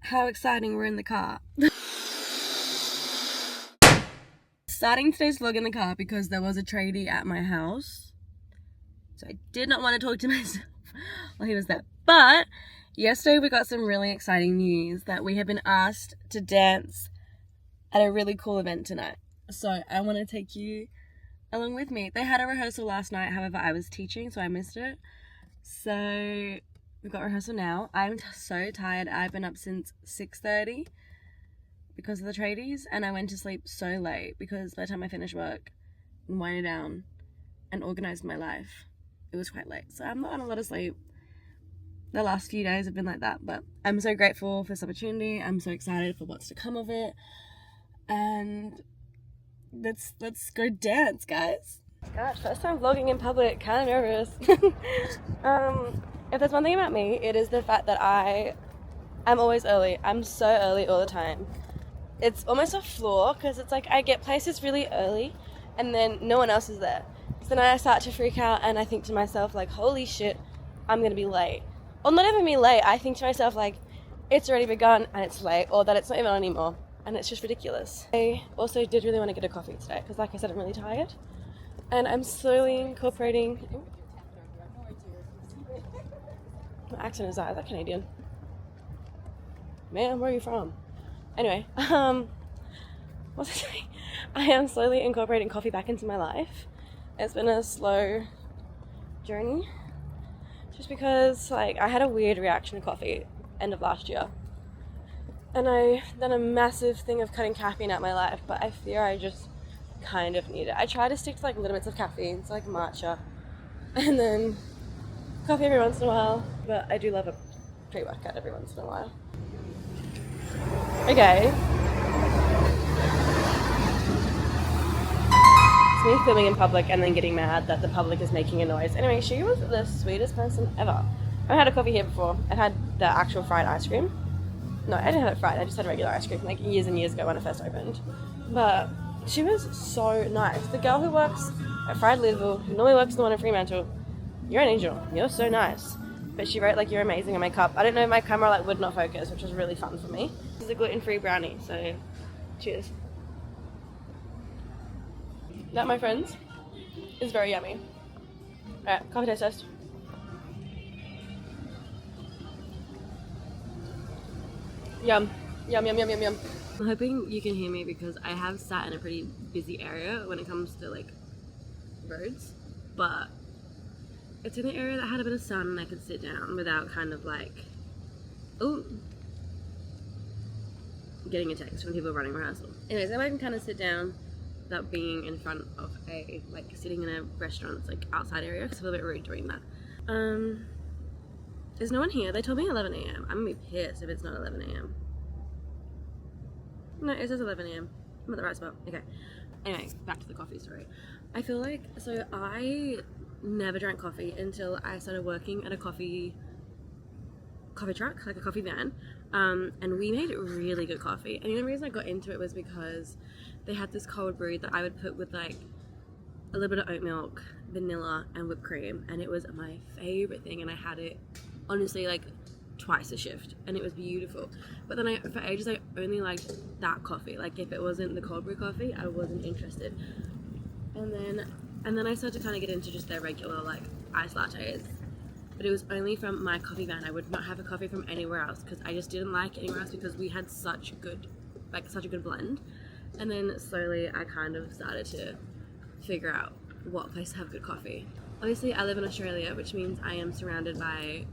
How exciting, we're in the car. Starting today's vlog in the car because there was a tradie at my house. So I did not want to talk to myself while he was there. But yesterday we got some really exciting news that we have been asked to dance at a really cool event tonight. So I want to take you along with me. They had a rehearsal last night, however I was teaching so I missed it. So we've got rehearsal now. I'm so tired. I've been up since 6:30 because of the tradies, and I went to sleep so late because by the time I finished work and winded down and organised my life, it was quite late. So I'm not on a lot of sleep. The last few days have been like that, but I'm so grateful for this opportunity. I'm so excited for what's to come of it, and let's go dance, guys. God, first time vlogging in public, kind of nervous. If there's one thing about me, it is the fact that I'm always early. I'm so early all the time. It's almost a flaw because it's like I get places really early and then no one else is there. So then I start to freak out and I think to myself like, holy shit, I'm gonna be late. Or not even be late, I think to myself like, it's already begun and it's late, or that it's not even on anymore, and it's just ridiculous. I also did really want to get a coffee today because like I said, I'm really tired and I'm slowly incorporating... What accent is that? Is that Canadian? Man, where are you from? Anyway, what was I saying? I am slowly incorporating coffee back into my life. It's been a slow journey, just because like I had a weird reaction to coffee end of last year, and I done a massive thing of cutting caffeine out my life, but I fear I just kind of need it. I try to stick to like little bits of caffeine, so like matcha, and then coffee every once in a while, but I do love a pre-workout every once in a while. Okay. It's me filming in public and then getting mad that the public is making a noise. Anyway, she was the sweetest person ever. I've had a coffee here before. I've had the actual fried ice cream. No, I didn't have it fried, I just had regular ice cream like years and years ago when it first opened. But she was so nice. The girl who works at Fried Lidl, who normally works in the one in Fremantle, you're an angel. You're so nice. But she wrote like you're amazing on my cup. I don't know, my camera like would not focus, which was really fun for me. This is a gluten-free brownie, so cheers. That, my friends, is very yummy. Alright, coffee taste test. Yum. Yum, yum, yum, yum, yum. I'm hoping you can hear me because I have sat in a pretty busy area when it comes to like roads, but it's in an area that had a bit of sun and I could sit down without kind of like, oh, getting a text from people running rehearsal. Anyways, if I can kind of sit down without being in front of a, like sitting in a restaurant, like outside area, it's a little bit rude doing that. There's no one here. They told me 11 a.m. I'm gonna be pissed if it's not 11 a.m. No, it says 11 a.m. I'm at the right spot. Okay. Anyway, back to the coffee story. I feel like, so I never drank coffee until I started working at a coffee truck, like a coffee van, and we made really good coffee. And the only reason I got into it was because they had this cold brew that I would put with like a little bit of oat milk, vanilla, and whipped cream, and it was my favorite thing. And I had it honestly like twice a shift, and it was beautiful. But then for ages I only liked that coffee. Like if it wasn't the cold brew coffee, I wasn't interested. And then I started to kind of get into just their regular like iced lattes. But it was only from my coffee van. I would not have a coffee from anywhere else because I just didn't like anywhere else because we had such a good blend. And then slowly I kind of started to figure out what place to have good coffee. Obviously I live in Australia, which means I am surrounded by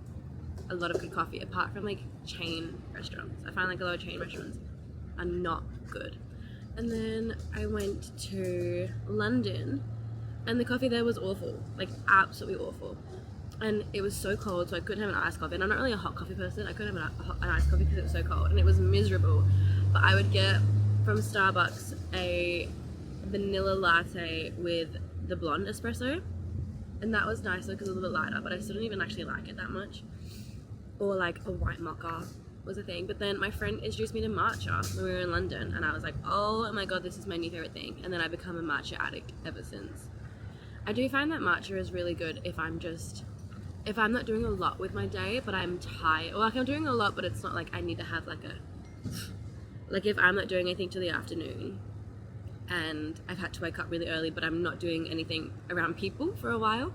a lot of good coffee, apart from like chain restaurants. I find like a lot of chain restaurants are not good. And then I went to London and the coffee there was awful, like absolutely awful. And it was so cold, so I couldn't have an iced coffee. And I'm not really a hot coffee person. I couldn't have an iced coffee because it was so cold and it was miserable. But I would get from Starbucks a vanilla latte with the blonde espresso. And that was nicer because it was a little bit lighter, but I still didn't even actually like it that much. Or like a white mocha was a thing. But then my friend introduced me to matcha when we were in London, and I was like, oh my god, this is my new favorite thing. And then I become a matcha addict ever since. I do find that matcha is really good if I'm just if I'm not doing a lot with my day, but I'm tired, or like I'm doing a lot, but it's not like I need to have like if I'm not doing anything till the afternoon and I've had to wake up really early, but I'm not doing anything around people for a while,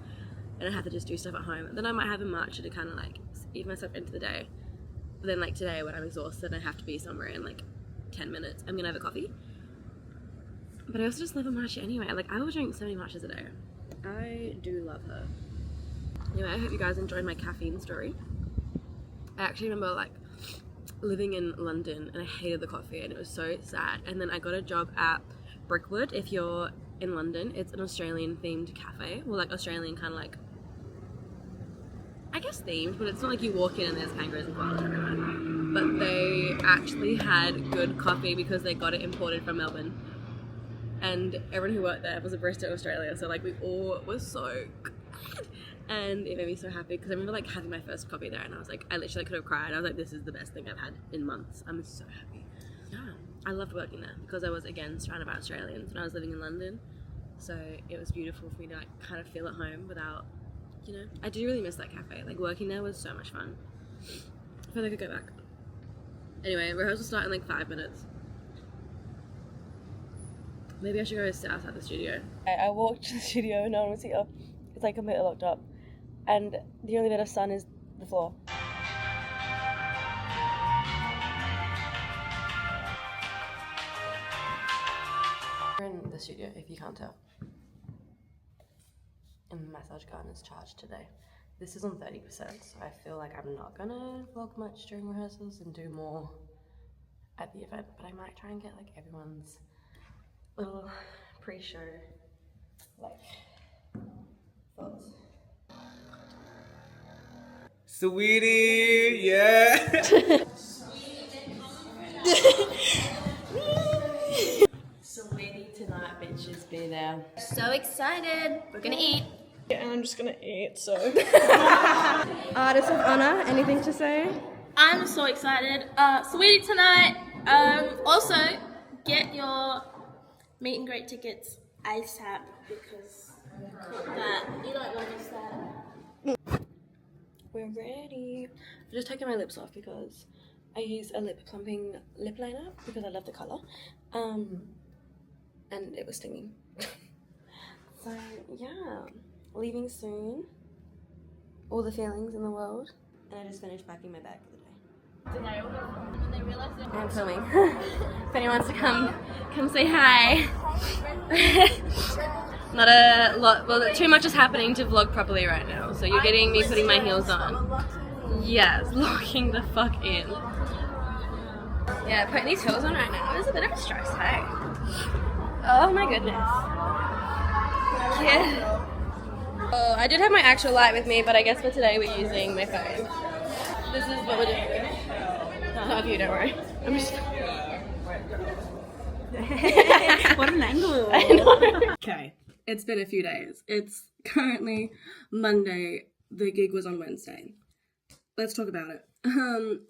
and I have to just do stuff at home, then I might have a matcha to kind of like ease myself into the day. But then like today when I'm exhausted and I have to be somewhere in like 10 minutes, I'm gonna have a coffee. But I also just love a matcha anyway. Like I will drink so many matchas a day. I do love her. Anyway, I hope you guys enjoyed my caffeine story. I actually remember like living in London and I hated the coffee and it was so sad. And then I got a job at Brickwood. If you're in London, it's an Australian themed cafe. Well, like Australian kind of like, I guess themed, but it's not like you walk in and there's kangaroos and koalas everywhere. But they actually had good coffee because they got it imported from Melbourne. And everyone who worked there was a barista in Australia, so like we all were so good. And it made me so happy because I remember like having my first coffee there and I was like, I literally could have cried. I was like, this is the best thing I've had in months. I'm so happy. Yeah, I loved working there because I was again surrounded by Australians and I was living in London. So it was beautiful for me to like kind of feel at home without, you know, I do really miss that cafe. Like working there was so much fun. I feel like I could go back. Anyway, rehearsal start in like 5 minutes. Maybe I should go sit outside the studio. I walked to the studio, no one was here. It's like completely locked up. And the only bit of sun is the floor. We're in the studio, if you can't tell. And the massage gun is charged today. This is on 30%, so I feel like I'm not gonna vlog much during rehearsals and do more at the event, but I might try and get like everyone's little pre-show like thoughts. Saweetie, yeah. Saweetie tonight, bitches, be there. So excited. We're gonna eat. Yeah, and I'm just gonna eat, so. Artist of honor, anything to say? I'm so excited. Saweetie tonight. Also, get your meet and greet tickets ASAP because that you don't want to miss that. We're ready. I've just taken my lips off because I use a lip plumping lip liner because I love the colour. And it was stinging. So yeah, leaving soon. All the feelings in the world. And I just finished packing my bag for the day. When they realize they're I'm filming. If anyone wants to come say hi. Not a lot, well, too much is happening to vlog properly right now. So you're getting me putting my heels on. Yes, locking the fuck in. Yeah, putting these heels on right now is a bit of a stress, hey? Oh my goodness. Yeah. Oh, I did have my actual light with me, but I guess for today we're using my phone. This is what we're doing. I'll help you, don't worry. I'm just... What an angle. I know. Okay, it's been a few days. It's currently Monday. The gig was on Wednesday. Let's talk about it.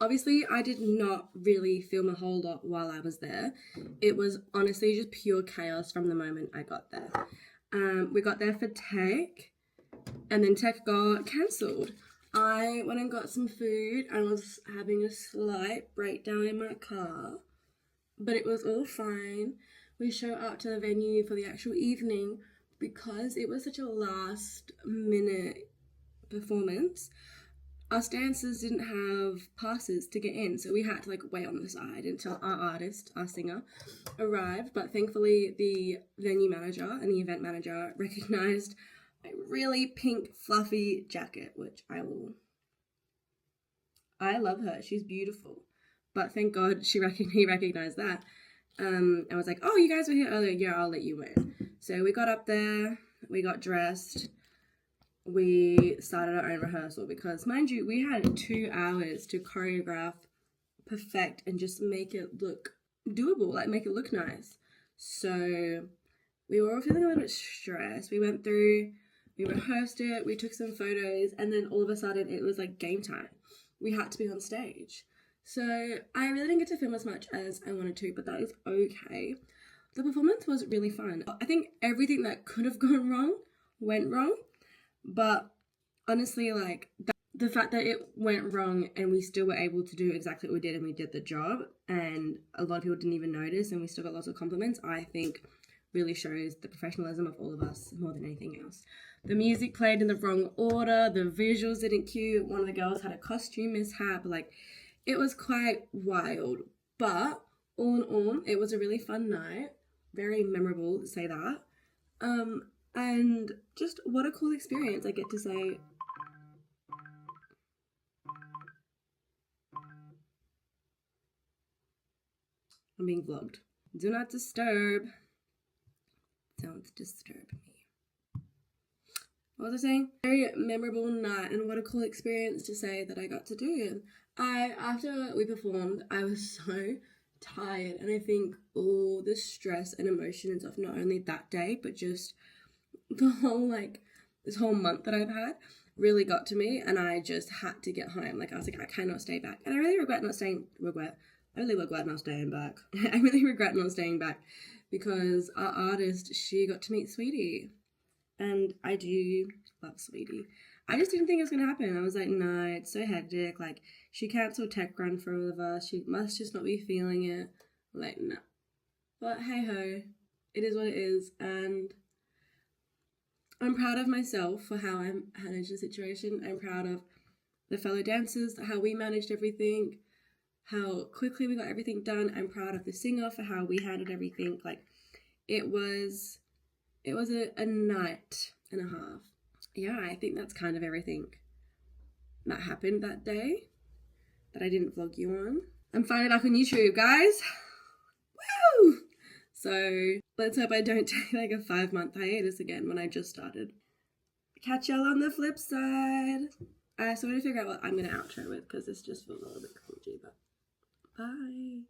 Obviously, I did not really film a whole lot while I was there. It was honestly just pure chaos from the moment I got there. We got there for tech, and then tech got cancelled. I went and got some food and was having a slight breakdown in my car, but it was all fine. We show up to the venue for the actual evening because it was such a last minute performance. Us dancers didn't have passes to get in, so we had to like wait on the side until our artist, our singer, arrived. But thankfully the venue manager and the event manager recognized a really pink fluffy jacket, which I love her, she's beautiful, but thank God he recognized that. I was like, oh, you guys were here earlier, yeah, I'll let you in. So we got up there, we got dressed, we started our own rehearsal because, mind you, we had 2 hours to choreograph, perfect, and just make it look doable, like make it look nice. So we were all feeling a little bit stressed. We went through, we rehearsed it, we took some photos, and then all of a sudden it was like game time. We had to be on stage. So I really didn't get to film as much as I wanted to, but that is okay. The performance was really fun. I think everything that could have gone wrong went wrong, but honestly, like, the fact that it went wrong and we still were able to do exactly what we did and we did the job and a lot of people didn't even notice and we still got lots of compliments, I think really shows the professionalism of all of us more than anything else. The music played in the wrong order, the visuals didn't cue, one of the girls had a costume mishap, like, it was quite wild. But all in all, it was a really fun night, very memorable to say that. And just what a cool experience. I get to say, I'm being vlogged. Do not disturb. Don't disturb me. What was I saying? Very memorable night, and what a cool experience to say that I got to do. After we performed, I was so tired, and I think all the stress and emotions of not only that day, but just the whole, like, this whole month that I've had really got to me, and I just had to get home. Like, I was like, I cannot stay back. And I really regret not staying back. I really regret not staying back because our artist, she got to meet Saweetie. And I do love Saweetie. I just didn't think it was going to happen. I was like, no, it's so hectic. Like, she cancelled Tech Run for all of us. She must just not be feeling it. Like, no. But hey ho, it is what it is. And I'm proud of myself for how I managed the situation. I'm proud of the fellow dancers, how we managed everything, how quickly we got everything done. I'm proud of the singer for how we handled everything. Like, it was a night and a half. Yeah, I think that's kind of everything that happened that day that I didn't vlog you on. I'm finally back on YouTube, guys. Woo! So let's hope I don't take like a 5-month hiatus again when I just started. Catch y'all on the flip side. So I'm going to figure out what I'm going to outro with because this just feels a little bit cringy, but bye.